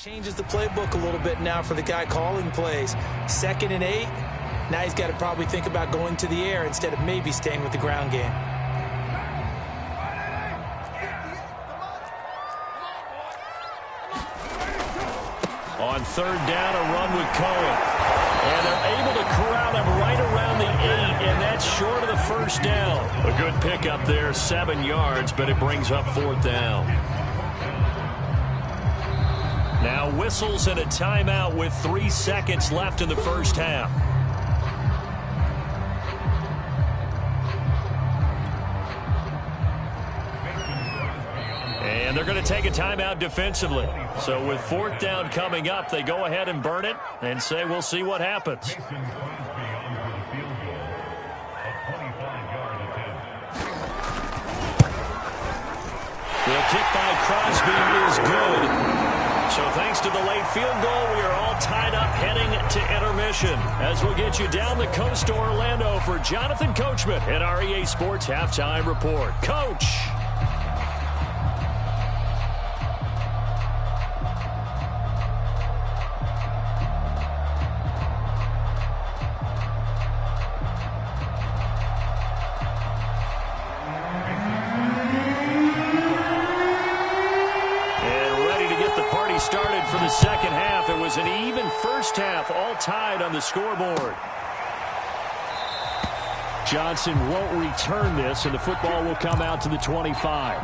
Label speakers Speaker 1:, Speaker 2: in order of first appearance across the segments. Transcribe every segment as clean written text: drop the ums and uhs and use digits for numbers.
Speaker 1: Changes the playbook a little bit now for the guy calling plays. 2nd and 8. Now he's got to probably think about going to the air instead of maybe staying with the ground game.
Speaker 2: On 3rd down, a run with Cohen. And they're able to corral him right around the 8, and that's short of the 1st down. A good pickup there, 7 yards, but it brings up 4th down. Now whistles and a timeout with 3 seconds left in the 1st half. And they're going to take a timeout defensively. So with 4th down coming up, they go ahead and burn it and say we'll see what happens. The kick by Crosby is good. So thanks to the late field goal, we are all tied up heading to intermission. As we'll get you down the coast to Orlando for Jonathan Coachman at our EA Sports Halftime Report. Coach! Started for the 2nd half. It was an even 1st half, all tied on the scoreboard. Johnson won't return this, and the football will come out to the 25.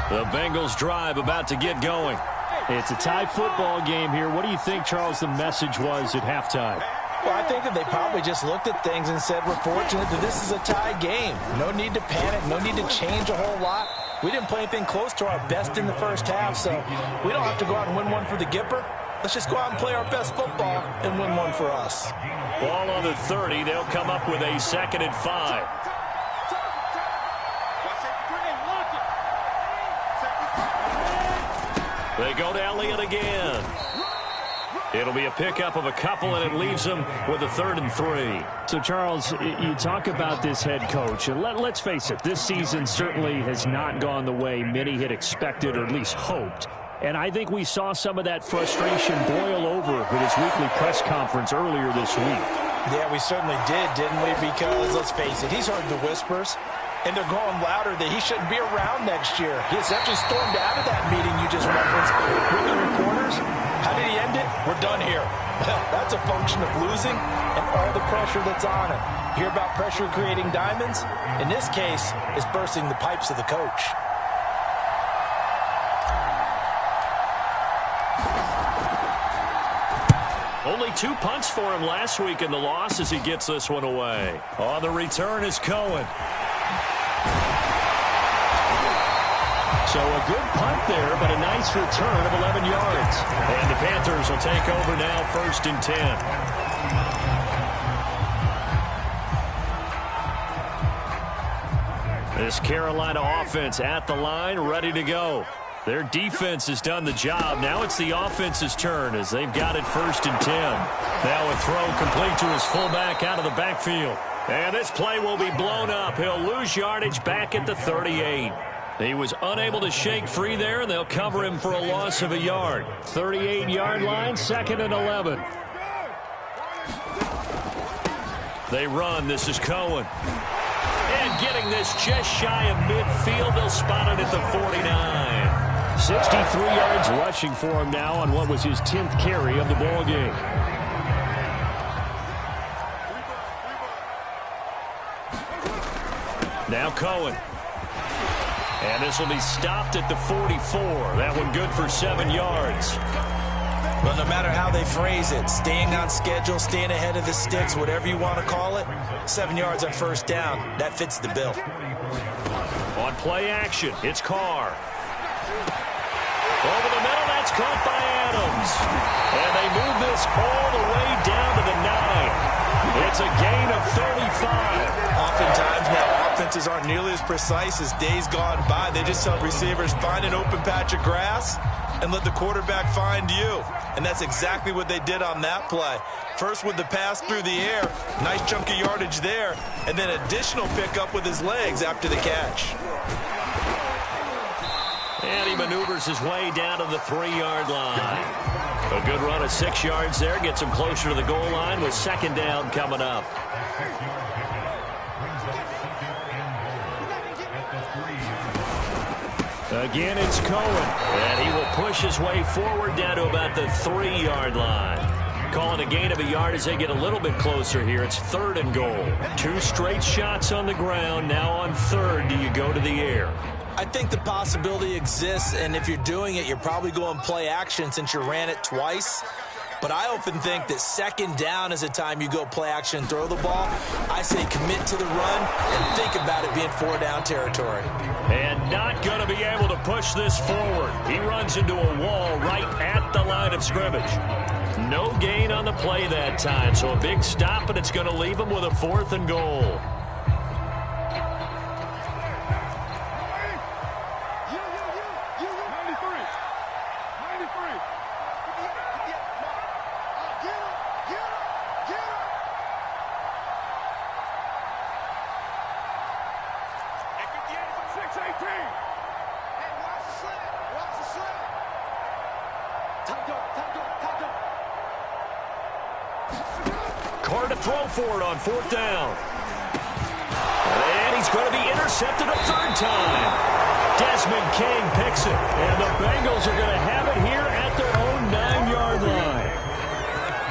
Speaker 2: The Bengals drive about to get going. It's a tie football game here. What do you think, Charles, the message was at halftime?
Speaker 1: Well, I think that they probably just looked at things and said, we're fortunate that this is a tie game. No need to panic. No need to change a whole lot. We didn't play anything close to our best in the 1st half, so we don't have to go out and win one for the Gipper. Let's just go out and play our best football and win one for us.
Speaker 2: Ball on the 30. They'll come up with a 2nd and 5. They go to Elliott again. It'll be a pickup of a couple, and it leaves them with a 3rd and 3. So, Charles, you talk about this head coach, and let's face it, this season certainly has not gone the way many had expected or at least hoped. And I think we saw some of that frustration boil over with his weekly press conference earlier this week.
Speaker 1: Yeah, we certainly did, didn't we? Because, let's face it, he's heard the whispers, and they're going louder that he shouldn't be around next year. He essentially stormed out of that meeting you just referenced with the reporters. How did he end it? We're done here. That's a function of losing and all the pressure that's on him. You hear about pressure creating diamonds? In this case, it's bursting the pipes of the coach.
Speaker 2: Only 2 punts for him last week in the loss as he gets this one away. On the return is Cohen. So a good punt there, but a nice return of 11 yards. And the Panthers will take over now, 1st and 10. This Carolina offense at the line, ready to go. Their defense has done the job. Now it's the offense's turn as they've got it 1st and 10. Now a throw complete to his fullback out of the backfield. And this play will be blown up. He'll lose yardage back at the 38. He was unable to shake free there, and they'll cover him for a loss of a yard. 38-yard line, 2nd and 11. They run. This is Cohen. And getting this just shy of midfield, they'll spot it at the 49. 63 yards rushing for him now on what was his 10th carry of the ball game. Now Cohen. And this will be stopped at the 44. That one good for 7 yards.
Speaker 1: Well, no matter how they phrase it, staying on schedule, staying ahead of the sticks, whatever you want to call it, 7 yards on 1st down, that fits the bill.
Speaker 2: On play action, it's Carr. Over the middle, that's caught by Adams. And they move this all the way down to the 9. It's a gain of 35.
Speaker 1: Oftentimes now offenses aren't nearly as precise as days gone by. They just tell receivers, find an open patch of grass and let the quarterback find you. And that's exactly what they did on that play. First with the pass through the air, nice chunk of yardage there, and then additional pickup with his legs after the catch.
Speaker 2: And he maneuvers his way down to the 3-yard line. A good run of 6 yards there. Gets him closer to the goal line with second down coming up. Again, it's Cohen. And he will push his way forward down to about the 3-yard line. Calling a gain of a yard as they get a little bit closer here. It's 3rd and goal. 2 straight shots on the ground. Now on 3rd, do you go to the air?
Speaker 1: I think the possibility exists, and if you're doing it, you're probably going play action since you ran it twice. But I often think that 2nd down is the time you go play action and throw the ball. I say commit to the run and think about it being 4-down territory.
Speaker 2: And not going to be able to push this forward. He runs into a wall right at the line of scrimmage. No gain on the play that time, so a big stop, and it's going to leave him with a 4th and goal. Carr to throw for it on 4th down. And he's going to be intercepted a 3rd time. Desmond King picks it. And the Bengals are going to have it here at their own 9-yard line.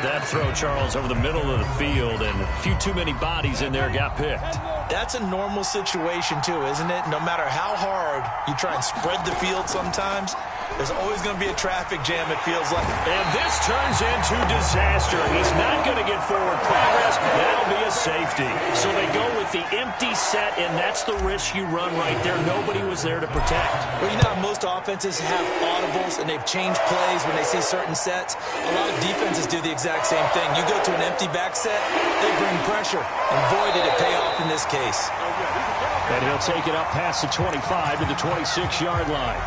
Speaker 2: That throw, Charles, over the middle of the field, and a few too many bodies in there got picked.
Speaker 1: That's a normal situation, too, isn't it? No matter how hard you try and spread the field sometimes, there's always going to be a traffic jam, it feels like.
Speaker 2: And this turns into disaster. He's not going to get forward progress. That'll be a safety. So they go with the empty set, and that's the risk you run right there. Nobody was there to protect.
Speaker 1: Well, you know how most offenses have audibles, and they've changed plays when they see certain sets. A lot of defenses do the exact same thing. You go to an empty back set, they bring pressure. And boy, did it pay off in this case.
Speaker 2: And he'll take it up past the 25 to the 26-yard line.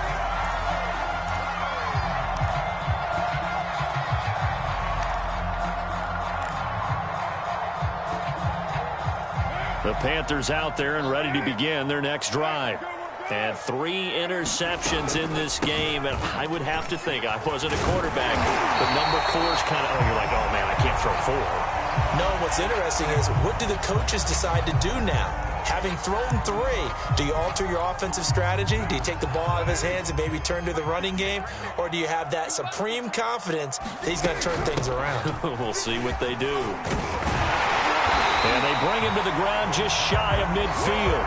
Speaker 2: The Panthers out there and ready to begin their next drive. And 3 interceptions in this game. And I would have to think, I wasn't a quarterback, but number 4's kind of, you're like, oh, man, I can't throw 4.
Speaker 1: No, what's interesting is what do the coaches decide to do now? Having thrown 3, do you alter your offensive strategy? Do you take the ball out of his hands and maybe turn to the running game? Or do you have that supreme confidence that he's going to turn things around?
Speaker 2: We'll see what they do. And they bring him to the ground just shy of midfield.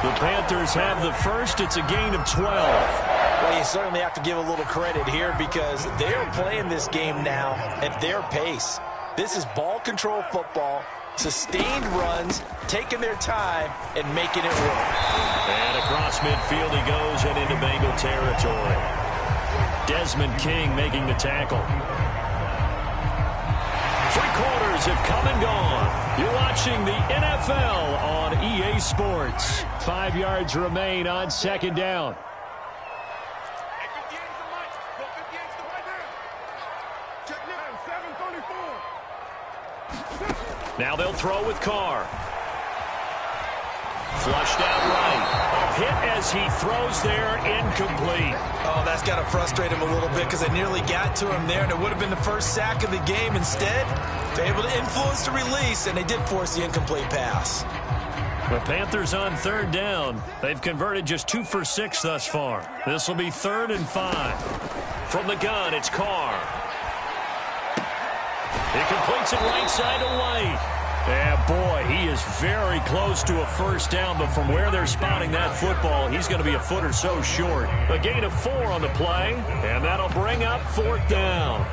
Speaker 2: The Panthers have the first. It's a gain of 12.
Speaker 1: Well, you certainly have to give a little credit here because they're playing this game now at their pace. This is ball control football, sustained runs, taking their time, and making it work.
Speaker 2: And across midfield he goes and into Bengal territory. Desmond King making the tackle. 3 quarters have come and gone. You're watching the NFL on EA Sports. 5 yards remain on 2nd down. Now they'll throw with Carr. Flushed out right. A hit as he throws there, incomplete.
Speaker 1: Oh, that's got to frustrate him a little bit because they nearly got to him there, and it would have been the first sack of the game. Instead, they're able to influence the release, and they did force the incomplete pass.
Speaker 2: The Panthers on 3rd down. They've converted just 2 for 6 thus far. This will be 3rd and 5. From the gun, it's Carr. He completes it right side to White. And boy, he is very close to a first down, but from where they're spotting that football, he's going to be a foot or so short. A gain of 4 on the play, and that'll bring up 4th down.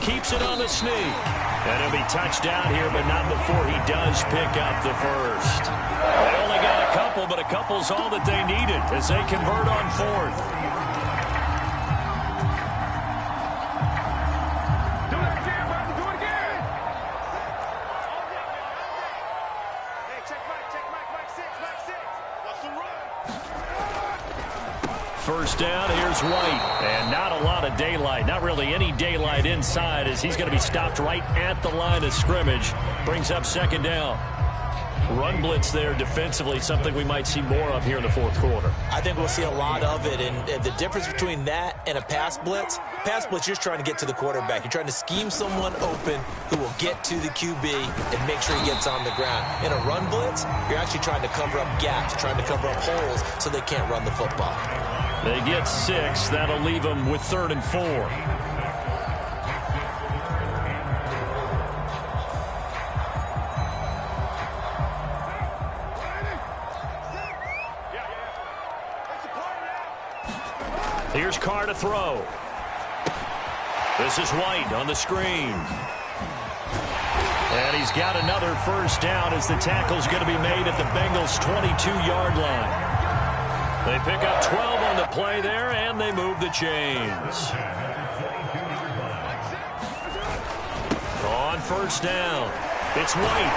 Speaker 2: Keeps it on the sneak. And he'll be touched down here, but not before he does pick up the first. They only got a couple, but a couple's all that they needed as they convert on 4th.
Speaker 3: Do it again, brother. Do it again. Hey, check Mike 6. What's the run?
Speaker 2: first down. Here's White. And not a lot of daylight. Not really any daylight inside as he's going to be stopped right at the line of scrimmage. Brings up second down. Run blitz there defensively, something we might see more of here in the fourth quarter.
Speaker 1: I think we'll see a lot of it, and the difference between that and a pass blitz, you're just trying to get to the quarterback. You're trying to scheme someone open who will get to the QB and make sure he gets on the ground. In a run blitz, you're actually trying to cover up gaps, trying to cover up holes so they can't run the football.
Speaker 2: They get 6. That'll leave them with 3rd and 4. Here's Carr to throw. This is White on the screen. And he's got another first down as the tackle's going to be made at the Bengals' 22-yard line. They pick up 12 on the play there, and they move the chains. On first down, it's White.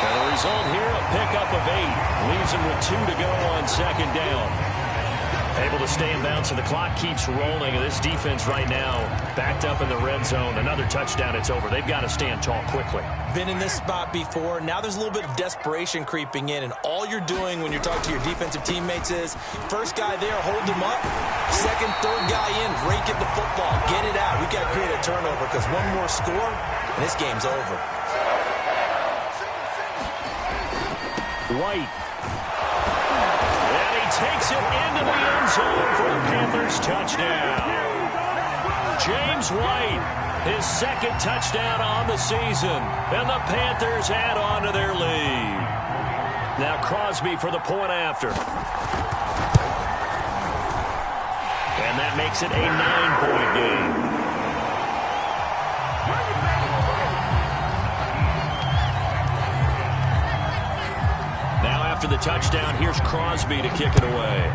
Speaker 2: And the result here, a pickup of 8. Leaves him with 2 to go on second down. Able to stay in bounds, so the clock keeps rolling. And this defense right now backed up in the red zone. Another touchdown, it's over. They've got to stand tall quickly.
Speaker 1: Been in this spot before. Now there's a little bit of desperation creeping in, and all you're doing when you're talking to your defensive teammates is first guy there, hold him up. Second, third guy in, rake at the football. Get it out. We got to create a turnover because one more score, and this game's over.
Speaker 2: White. Takes it into the end zone for a Panthers touchdown. James White, his second touchdown on the season, and the Panthers add on to their lead. Now Crosby for the point after. And that makes it a 9-point game. After the touchdown, here's Crosby to kick it away.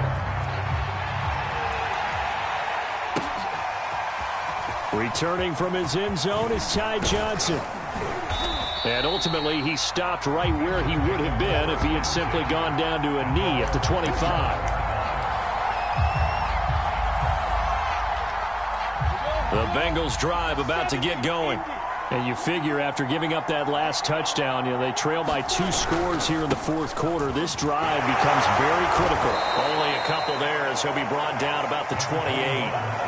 Speaker 2: Returning from his end zone is Ty Johnson. And ultimately, he stopped right where he would have been if he had simply gone down to a knee at the 25. The Bengals drive about to get going. And you figure after giving up that last touchdown, they trail by 2 scores here in the fourth quarter. This drive becomes very critical. Only a couple there as he'll be brought down about the 28.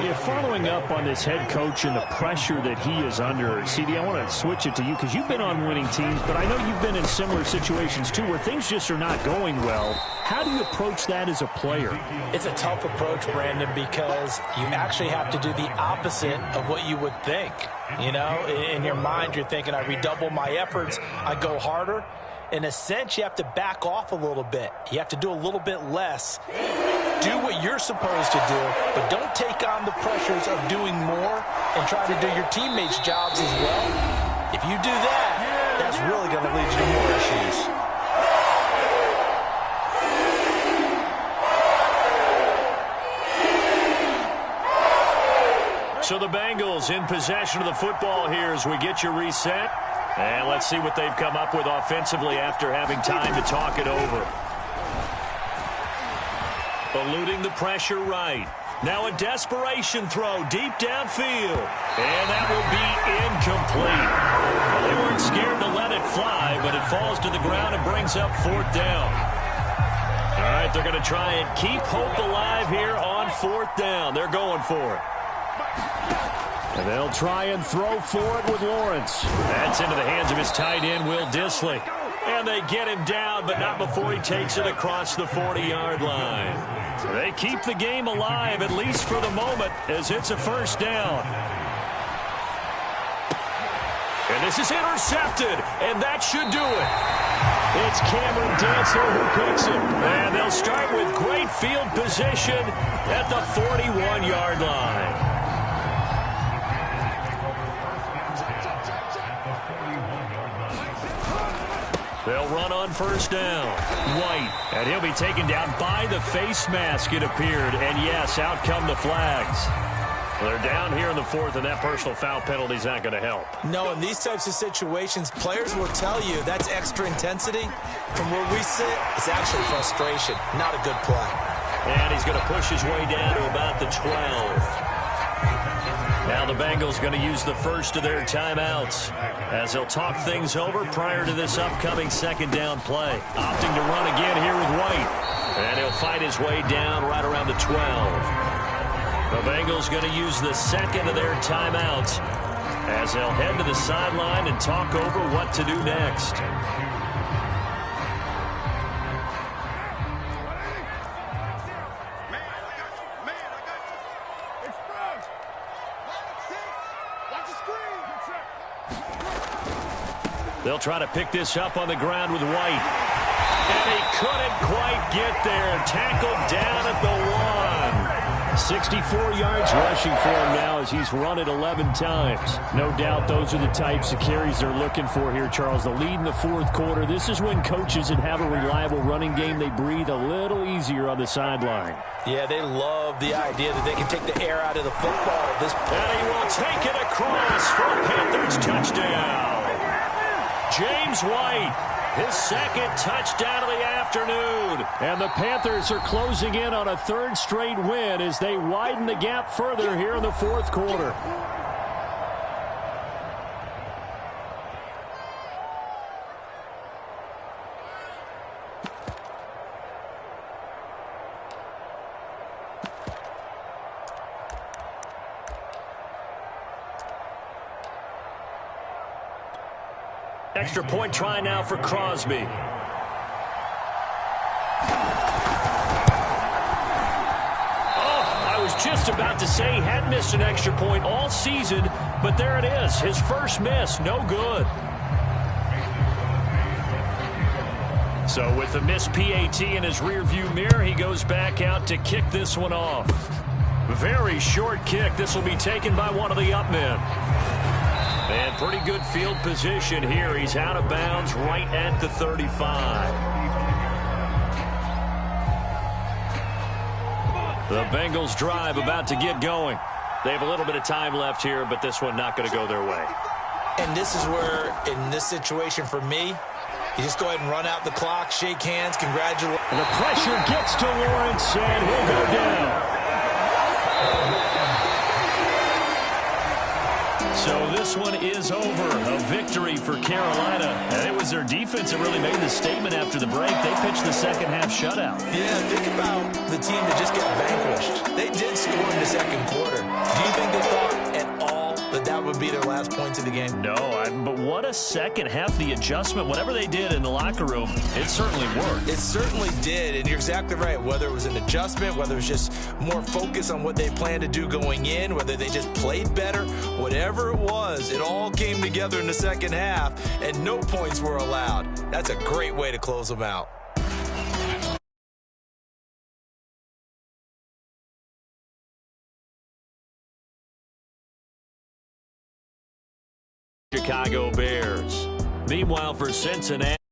Speaker 2: If following up on this head coach and the pressure that he is under, CD, I want to switch it to you because you've been on winning teams, but I know you've been in similar situations too where things just are not going well. How do you approach that as a player?
Speaker 1: It's a tough approach, Brandon, because you actually have to do the opposite of what you would think. In your mind, you're thinking, I redouble my efforts, I go harder. In a sense, you have to back off a little bit. You have to do a little bit less. Do what you're supposed to do, but don't take on the pressures of doing more and try to do your teammates' jobs as well. If you do that, that's really going to lead you to more issues.
Speaker 2: So the Bengals in possession of the football here as we get you reset. And let's see what they've come up with offensively after having time to talk it over. Eluding the pressure right. Now a desperation throw deep downfield. And that will be incomplete. Well, they weren't scared to let it fly, but it falls to the ground and brings up 4th down. All right, they're going to try and keep hope alive here on 4th down. They're going for it. And they'll try and throw for it with Lawrence. That's into the hands of his tight end, Will Dissly. And they get him down, but not before he takes it across the 40-yard line. They keep the game alive, at least for the moment, as it's a first down. And this is intercepted, and that should do it. It's Cameron Dantzler who picks it. And they'll start with great field position at the 41-yard line. They'll run on first down. White, and he'll be taken down by the face mask, it appeared. And, yes, out come the flags. They're down here in the 4th, and that personal foul penalty is not going to help.
Speaker 1: No, in these types of situations, players will tell you that's extra intensity. From where we sit, it's actually frustration, not a good play.
Speaker 2: And he's going to push his way down to about the 12. Now the Bengals going to use the first of their timeouts as they'll talk things over prior to this upcoming second down play. Opting to run again here with White. And he'll fight his way down right around the 12. The Bengals going to use the second of their timeouts as they'll head to the sideline and talk over what to do next. They'll try to pick this up on the ground with White. And he couldn't quite get there. Tackled down at the 1. 64 yards rushing for him now as he's run it 11 times. No doubt those are the types of carries they're looking for here, Charles. The lead in the fourth quarter. This is when coaches that have a reliable running game, they breathe a little easier on the sideline.
Speaker 1: Yeah, they love the idea that they can take the air out of the football at this point.
Speaker 2: And he will take it across for a Panthers touchdown. James White, his second touchdown of the afternoon. And the Panthers are closing in on a third straight win as they widen the gap further here in the fourth quarter. Extra point try now for Crosby. I was just about to say he hadn't missed an extra point all season, but there it is. His first miss, no good. So with the missed PAT in his rearview mirror, he goes back out to kick this one off. Very short kick. This will be taken by one of the up men. And pretty good field position here. He's out of bounds right at the 35. The Bengals drive about to get going. They have a little bit of time left here, but this one not going to go their way.
Speaker 1: And this is where, in this situation for me, you just go ahead and run out the clock, shake hands, congratulate.
Speaker 2: And the pressure gets to Lawrence, and he'll go down. So this one is over. A victory for Carolina. And it was their defense that really made the statement after the break. They pitched the second half shutout.
Speaker 1: Yeah, think about the team that just got vanquished. They did score in the second quarter. Do you think they thought at all that that would be their last points of the game?
Speaker 2: No, but what a second half. The adjustment, whatever they did in the locker room, it certainly worked.
Speaker 1: It certainly did, and you're exactly right. Whether it was an adjustment, whether it was just more focus on what they planned to do going in, whether they just played better, whatever it was, it all came together in the second half, and no points were allowed. That's a great way to close them out.
Speaker 2: Chicago Bears. Meanwhile, for Cincinnati.